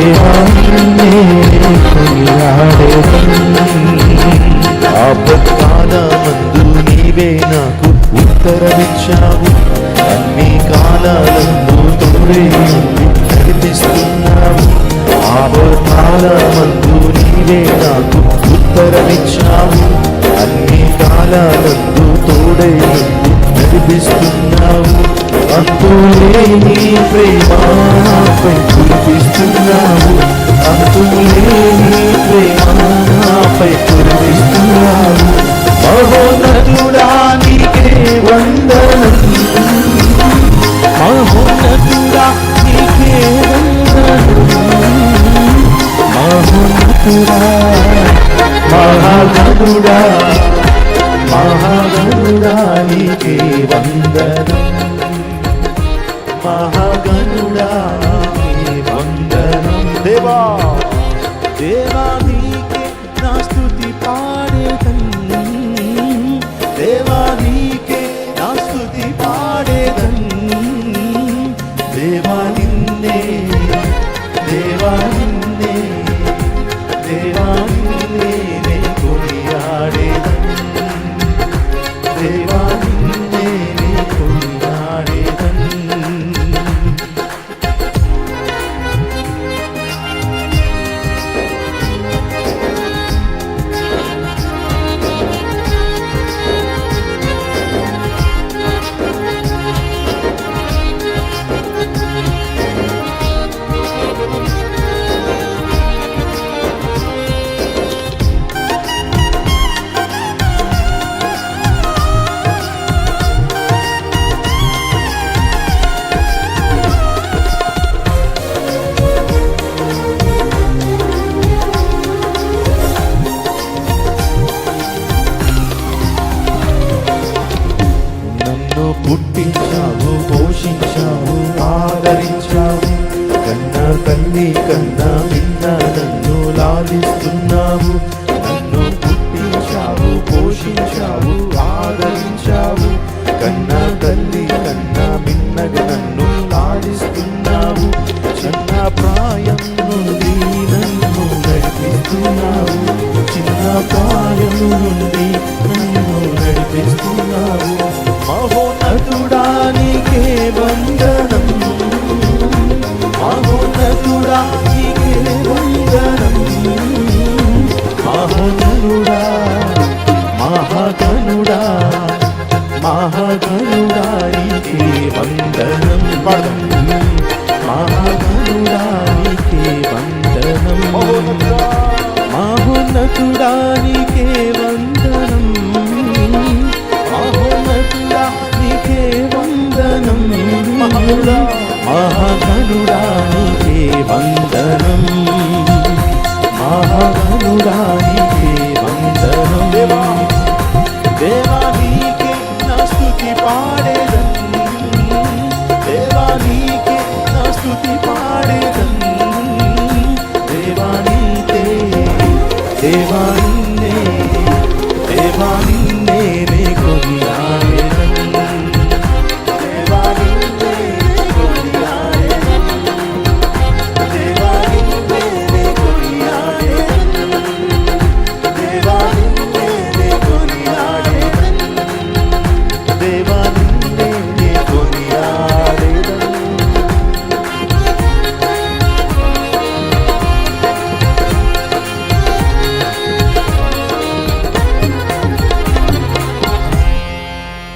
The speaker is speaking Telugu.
దేవాన్నే ఆపత్కాలమందు నీవే నాకు ఉత్తరమిచ్చావు, అన్ని కాలాలందు తోడే నడిపిస్తున్నావు. ఆపత్కాలమందు నీవే నాకు ఉత్తరమిచ్చావు, అన్ని కాలాలందు తోడే నడిపిస్తున్నావు. అంతులేని ప్రేమపై కురిపిస్తున్నావు, అంతులేని ప్రేమపై కురిపిస్తున్నావు. మహోన్నతుడా నీకే వందనం, మహోన్నతుడా నీకే వందనం, మహోన్నతుడా మహాగణుడా మహాగణుడా నీకే వందనం, మహాగణుడా నీకే వందనం. దేవా దేవా నీకే నా స్తుతి పాడేదన్, దేవా నీకే నా స్తుతి పాడేదన్. దేవా నిన్నే దేవా నిన్నే దేవా నిన్నే నే కొనియాడేదన్, దేవా నిన్నే నే కొనియాడేదన్. పుట్టించావు, పోషించావు, ఆదరించావు, కన్నా తల్లి కన్నా నిన్న నన్ను లాలిస్తున్నావు. నన్ను పుట్టించావు, పోషించావు, ఆదరించావు, కన్నా తల్లి కన్నా మిన్నగా నన్ను లాలిస్తున్నావు. చిన్న ప్రాయం నుండి నన్ను నడిపిస్తున్నావు, చిన్న ప్రాయం నుండి నన్ను నడిపిస్తున్నావు. మహోన్నతుడా నీకే వందనం, మహోన్నతుడా నీకే వందనం, మహోన్నతుడా మహాగణుడా మహాగణుడా నీకే వందనం, మహాగణుడా నీకే వందనం, మహోన్నతుడా నీకే వందనం, మహోన్నతుడా నీకే వందనం, మహాగణుడా నీకే వందనం, మహాగణుడా నీకే వందనం. దేవా నీకే నా స్తుతి పాడేదన్, దేవా నీకే నా స్తుతి పాడేదన్. దేవా నీకే దేవా